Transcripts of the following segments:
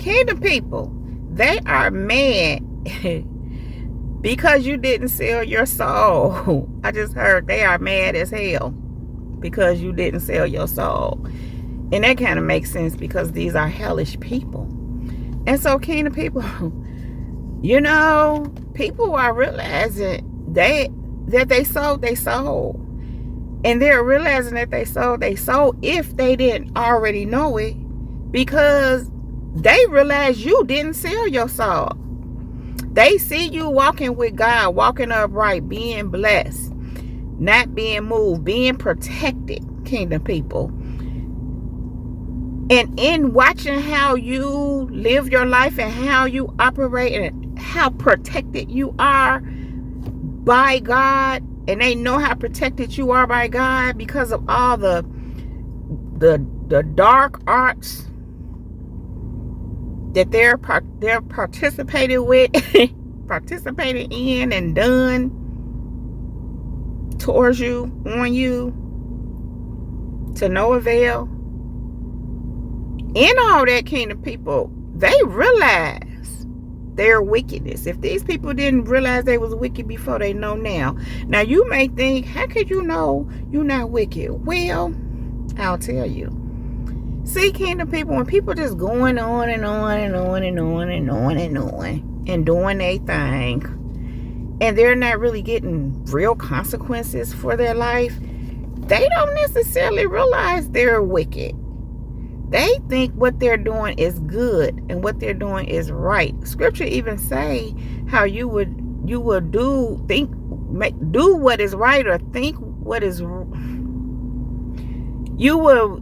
Kingdom people, they are mad because you didn't sell your soul. I just heard they are mad as hell because you didn't sell your soul. And that kind of makes sense because these are hellish people. And so, kingdom people, you know, people are realizing that they sold their soul. And they're realizing that they sold their soul if they didn't already know it, because they realize you didn't sell your soul. They see you walking with God, walking upright, being blessed, not being moved, being protected, kingdom people. And in watching how you live your life and how you operate and how protected you are by God, and they know how protected you are by God because of all the dark arts that they're participating with, participating in and done towards you, on you, to no avail. In all that, kingdom people, they realize their wickedness. If these people didn't realize they was wicked before, they know now. Now you may think, how could you know you're not wicked? Well, I'll tell you. See, kingdom people, when people just going on and on and on and on and on and on and doing their thing, and they're not really getting real consequences for their life, they don't necessarily realize they're wicked. They think what they're doing is good and what they're doing is right. Scripture even say how you would do what is right, or think what is. You will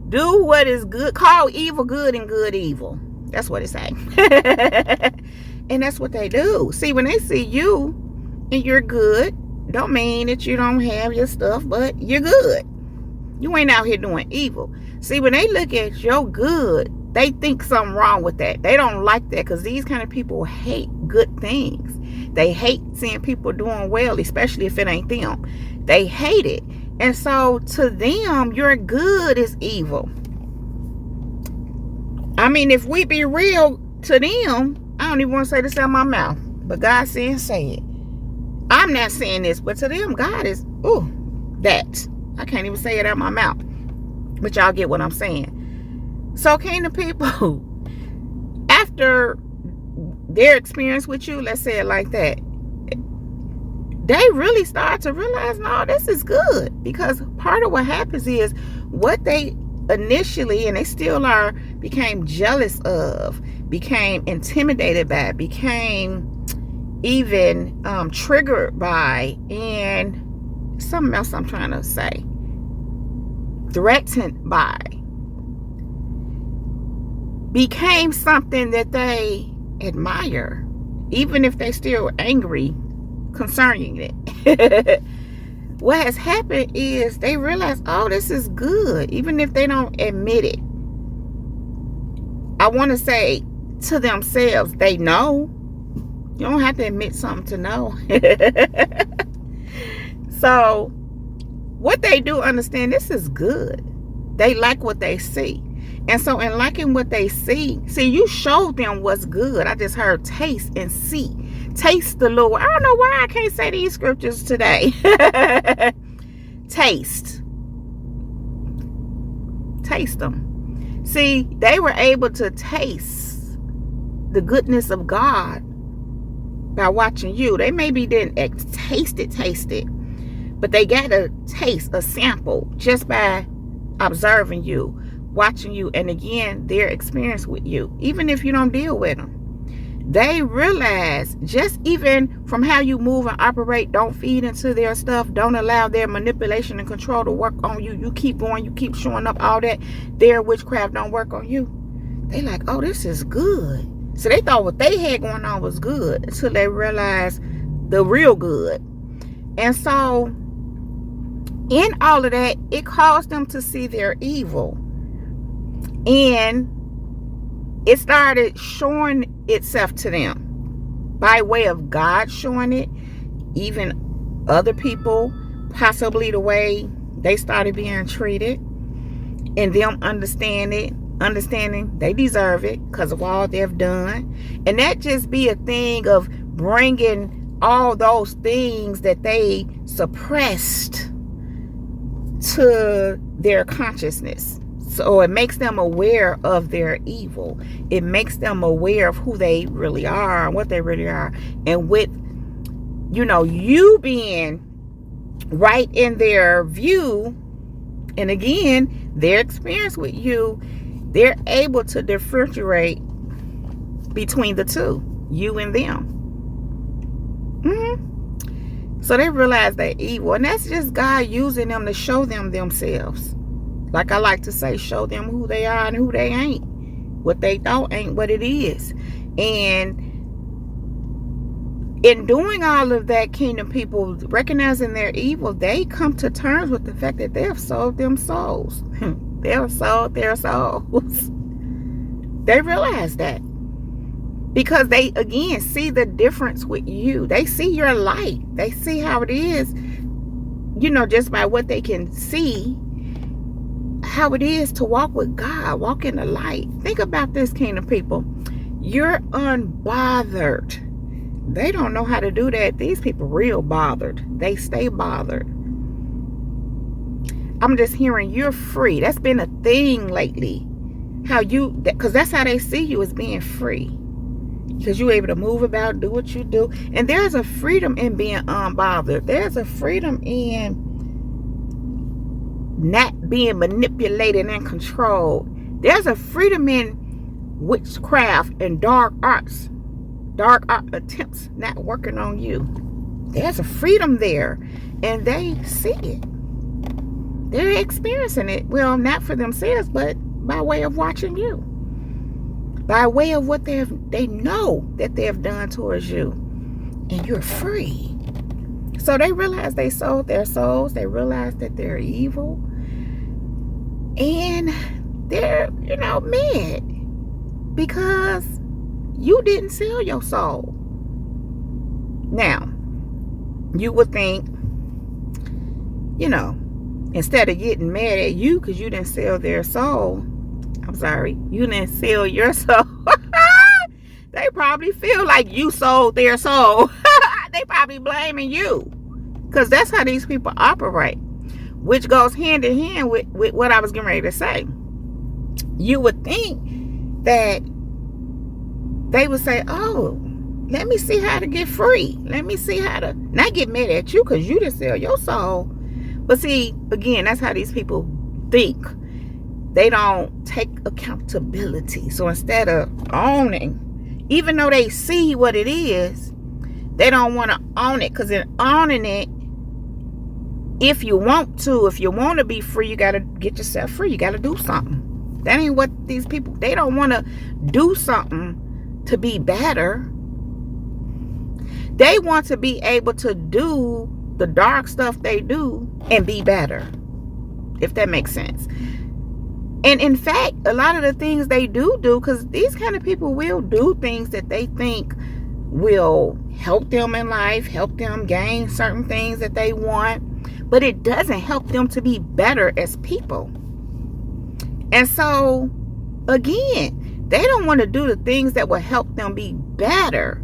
do what is good. Call evil good and good evil. That's what it say. And that's what they do. See, when they see you and you're good, don't mean that you don't have your stuff, but you're good. You ain't out here doing evil. See, when they look at your good, they think something wrong with that. They don't like that, because these kind of people hate good things. They hate seeing people doing well, especially if it ain't them. They hate it. And so to them, your good is evil. I mean, if we be real to them, I don't even want to say this out of my mouth, but God saying say it. I'm not saying this, but to them, God is, that. I can't even say it out of my mouth, but y'all get what I'm saying. So, kingdom people, after their experience with you, let's say it like that, they really start to realize, no, this is good. Because part of what happens is what they initially, and they still are, became jealous of, became intimidated by, became even triggered by, and something else I'm trying to say, threatened by, became something that they admire, even if they still angry concerning it. What has happened is they realize, oh, this is good, even if they don't admit it. I want to say to themselves, they know. You don't have to admit something to know. So what they do understand, this is good. They like what they see. And so in liking what they see, you showed them what's good. I just heard taste and see. Taste the Lord. I don't know why I can't say these scriptures today. Taste. Taste them. See, they were able to taste the goodness of God by watching you. They maybe didn't taste it, but they got a taste, a sample, just by observing you, watching you, and again, their experience with you. Even if you don't deal with them, they realize, just even from how you move and operate, don't feed into their stuff, don't allow their manipulation and control to work on you. You keep going, you keep showing up, all that. Their witchcraft don't work on you. They like, oh, this is good. So they thought what they had going on was good until they realized the real good. And so in all of that, it caused them to see their evil. And it started showing itself to them by way of God showing it, even other people, possibly the way they started being treated, and them understanding understanding they deserve it because of all they've done. And that just be a thing of bringing all those things that they suppressed to their consciousness. So it makes them aware of their evil. It makes them aware of who they really are and what they really are. And with, you being right in their view, and again, their experience with you, they're able to differentiate between the two, you and them. So they realize they're evil. And that's just God using them to show them themselves. Like I like to say, show them who they are and who they ain't. What they thought ain't what it is. And in doing all of that, kingdom people, recognizing their evil, they come to terms with the fact that they have sold them souls. They have sold their souls. They realize that. Because they, again, see the difference with you. They see your light. They see how it is, just by what they can see, how it is to walk with God, walk in the light. Think about this, kingdom people. You're unbothered. They don't know how to do that. These people real bothered. They stay bothered. I'm just hearing you're free. That's been a thing lately. Because that's how they see you, as being free. Because you're able to move about, do what you do. And there's a freedom in being unbothered. There's a freedom in not being manipulated and controlled. There's a freedom in witchcraft and dark art attempts not working on you. There's a freedom there. And they see it. They're experiencing it. Well, not for themselves, but by way of watching you. By way of what they know that they have done towards you. And you're free. So they realize they sold their souls. They realize that they're evil. And they're, mad. Because you didn't sell your soul. Now, you would think, instead of getting mad at you because you didn't sell their soul, you didn't sell your soul. They probably feel like you sold their soul. They probably blaming you. Because that's how these people operate. Which goes hand in hand with what I was getting ready to say. You would think that they would say, oh, let me see how to get free. Let me see how to not get mad at you because you didn't sell your soul. But see, again, that's how these people think. They don't take accountability. So instead of owning, even though they see what it is, they don't want to own it. Because in owning it, if you want to be free, you got to get yourself free. You got to do something. That ain't what these people, they don't want to do something to be better. They want to be able to do the dark stuff they do and be better. If that makes sense. And in fact, a lot of the things they do, because these kind of people will do things that they think will help them in life, help them gain certain things that they want, but it doesn't help them to be better as people. And so, again, they don't want to do the things that will help them be better.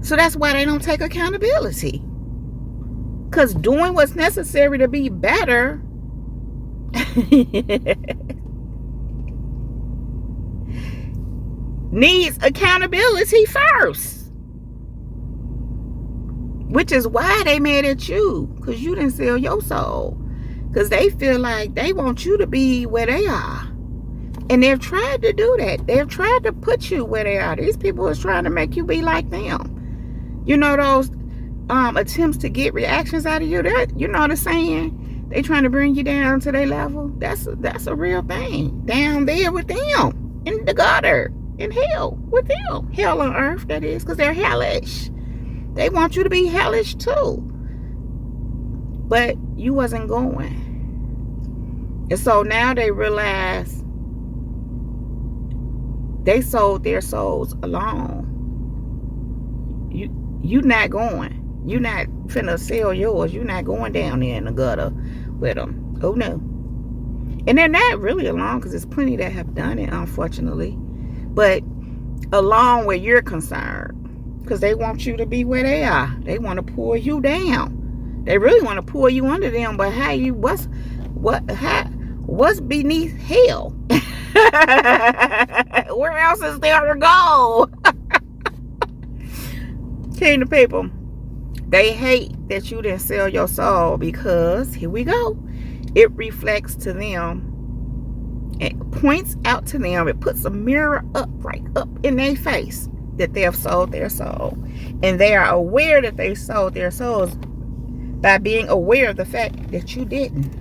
So that's why they don't take accountability. Because doing what's necessary to be better needs accountability first. Which is why they mad at you. Because you didn't sell your soul. Because they feel like they want you to be where they are. And they've tried to do that. They've tried to put you where they are. These people are trying to make you be like them. You know those attempts to get reactions out of you? You know the saying? They trying to bring you down to their level. That's a real thing. Down there with them. In the gutter. In hell with them. Hell on earth, that is. Because they're hellish. They want you to be hellish too. But you wasn't going. And so now they realize they sold their souls alone. You not going. You not finna sell yours. You not going down there in the gutter with them. Oh no. And they're not really alone, because there's plenty that have done it, unfortunately. But alone where you're concerned, because they want you to be where they are. They want to pull you down. They really want to pull you under them. But what's beneath hell? Where else is there to go? Kingdom people, they hate that you didn't sell your soul, because here we go. It reflects to them. It points out to them. It puts a mirror right up in their face that they have sold their soul. And they are aware that they sold their souls by being aware of the fact that you didn't.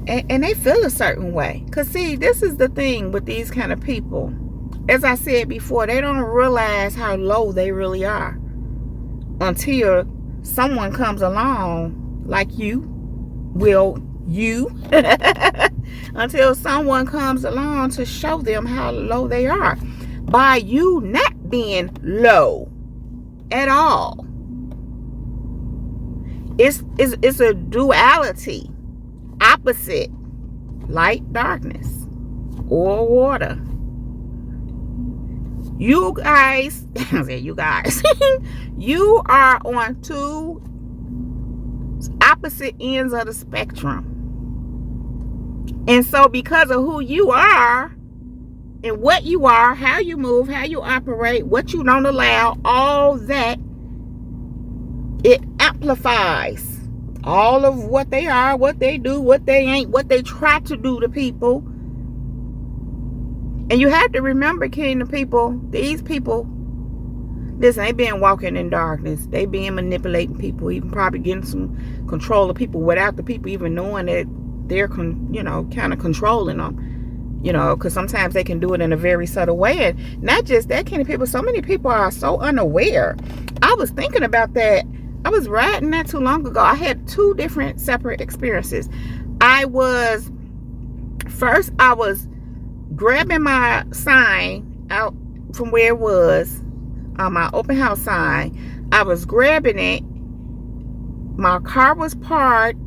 And they feel a certain way. Because see, this is the thing with these kind of people. As I said before, they don't realize how low they really are until someone comes along like you. Until someone comes along to show them how low they are. By you not being low at all. It's a duality. Opposite. Light, darkness. Or water. You guys, you are on two opposite ends of the spectrum. And so because of who you are and what you are, how you move, how you operate, what you don't allow, all that, it amplifies all of what they are, what they do, what they ain't, what they try to do to people. And you have to remember, kingdom people, these people, listen, they been walking in darkness. They been manipulating people, even probably getting some control of people without the people even knowing that they're, kind of controlling them. Because sometimes they can do it in a very subtle way. And not just that, kingdom people, so many people are so unaware. I was thinking about that. I was riding not too long ago. I had two different separate experiences. I was grabbing my sign out from where it was, my open house sign. I was grabbing it. My car was parked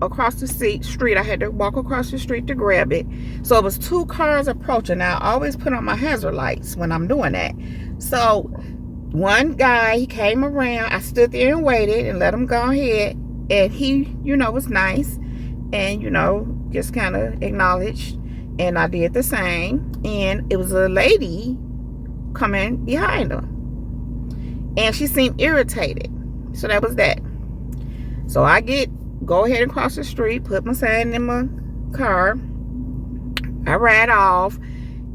across the street. I had to walk across the street to grab it. So it was two cars approaching. Now, I always put on my hazard lights when I'm doing that. So one guy, he came around. I stood there and waited and let him go ahead. And he, was nice and, just kind of acknowledged. And I did the same. And it was a lady coming behind her. And she seemed irritated. So that was that. So I go ahead and cross the street, put my sign in my car. I ride off.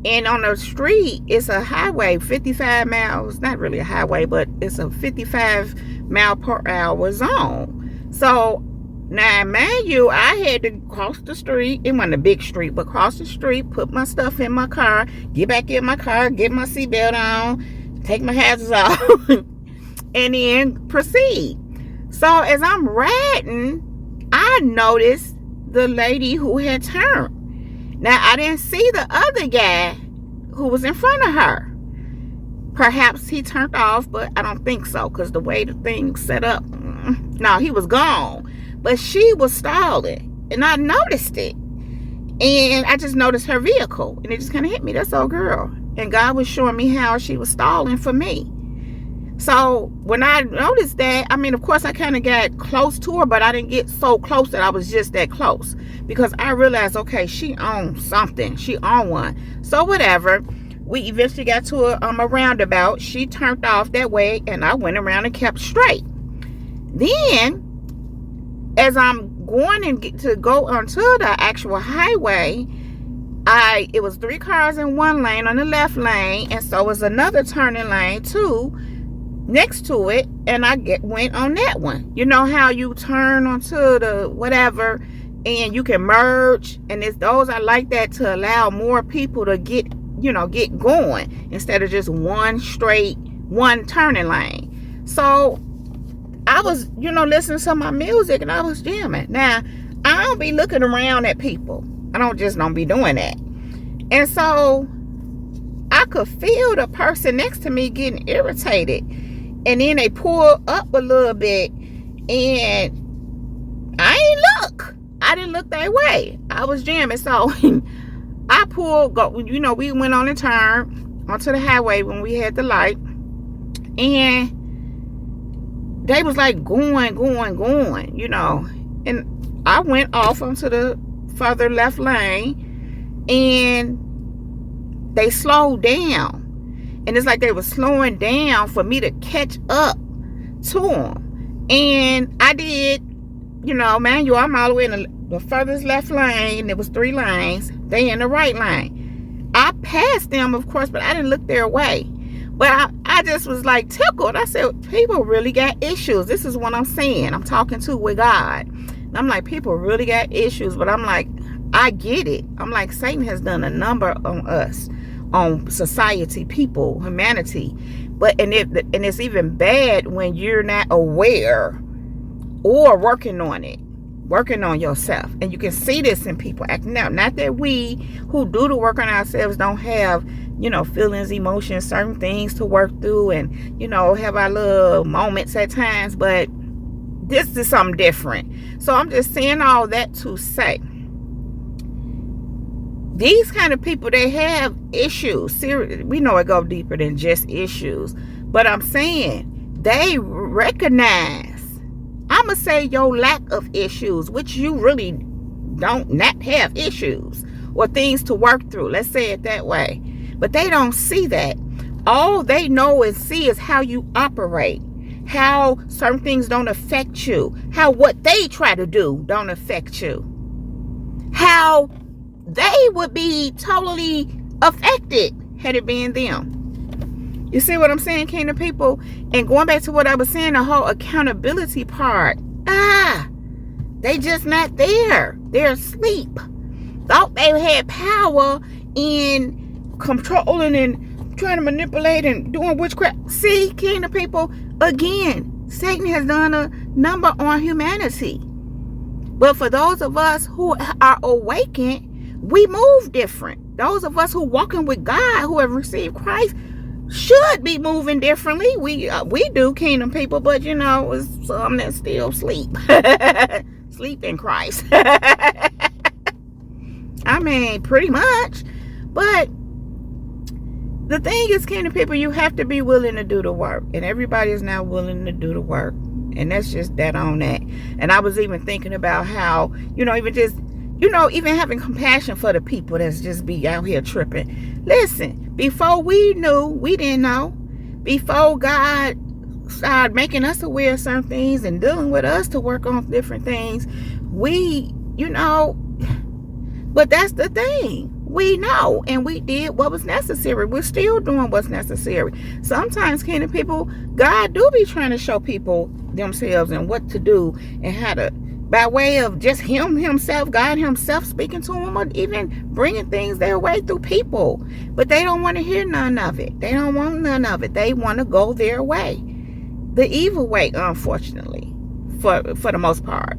And on the street, it's a highway, 55 miles. Not really a highway, but it's a 55 mile per hour zone. So now, mind you, I had to cross the street. It wasn't a big street, but cross the street, put my stuff in my car, get back in my car, get my seatbelt on, take my hazards off, and then proceed. So as I'm riding, I noticed the lady who had turned. Now, I didn't see the other guy who was in front of her. Perhaps he turned off, but I don't think so, because the way the thing set up, no, he was gone. But she was stalling, and I noticed it. And I just noticed her vehicle, and it just kind of hit me. That's old girl. And God was showing me how she was stalling for me. So when I noticed that, of course, I kind of got close to her, but I didn't get so close that I was just that close. Because I realized, okay, she on something. She on one. So whatever. We eventually got to a roundabout. She turned off that way, and I went around and kept straight. Then, as I'm going to go onto the actual highway, it was 3 cars in one lane on the left lane, and so was another turning lane too next to it, and I went on that one. You know how you turn onto the whatever and you can merge, and it's those I like that to allow more people to get going instead of just one turning lane. So I was listening to my music and I was jamming. Now, I don't be looking around at people. I don't be doing that. And so I could feel the person next to me getting irritated. And then they pull up a little bit, and I I didn't look that way. I was jamming. So I pulled, we went on a turn onto the highway when we had the light. And they was like going. And I went off onto the further left lane, and they slowed down. And it's like they were slowing down for me to catch up to them. And I did, man, I'm all the way in the furthest left lane. There was 3 lanes. They in the right lane. I passed them, of course, but I didn't look their way. But I just was like tickled. I said, people really got issues. This is what I'm saying. I'm talking to with God. And I'm like, people really got issues. But I'm like, I get it. I'm like, Satan has done a number on us, on society, people, humanity. But and it's even bad when you're not aware or working on it, working on yourself. And you can see this in people acting out. Not that we who do the work on ourselves don't have, feelings, emotions, certain things to work through, and have our little moments at times, but this is something different. So I'm just saying all that to say, these kind of people, they have issues. We know it go deeper than just issues, but I'm saying they recognize, I'm gonna say, your lack of issues, which you really don't not have issues or things to work through. Let's say it that way. But they don't see that. All they know and see is how you operate, how certain things don't affect you, how what they try to do don't affect you, how they would be totally affected had it been them. You see what I'm saying, kingdom people? And going back to what I was saying, the whole accountability part, they just not there. They're asleep. Thought they had power in controlling and trying to manipulate and doing witchcraft. See, kingdom people, again, Satan has done a number on humanity. But for those of us who are awakened, we move different. Those of us who walking with God, who have received Christ, should be moving differently. We do, kingdom people, but it's some that still sleep. Sleep in Christ. I mean, pretty much. But the thing is, kingdom people, you have to be willing to do the work. And everybody is now willing to do the work. And that's just that on that. And I was even thinking about how, even having compassion for the people that's just be out here tripping. Listen, before we didn't know. Before God started making us aware of certain things and dealing with us to work on different things, but that's the thing. We know, and we did what was necessary. We're still doing what's necessary. Sometimes, kingdom people, God do be trying to show people themselves and what to do and how to, by way of just himself, God himself speaking to them, or even bringing things their way through people. But they don't want to hear none of it. They don't want none of it. They want to go their way. The evil way, unfortunately, for the most part.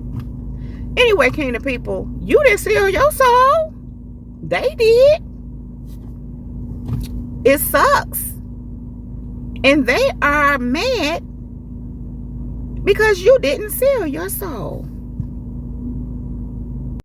Anyway, kingdom people, you didn't steal your soul. They did. It sucks. And they are mad because you didn't sell your soul.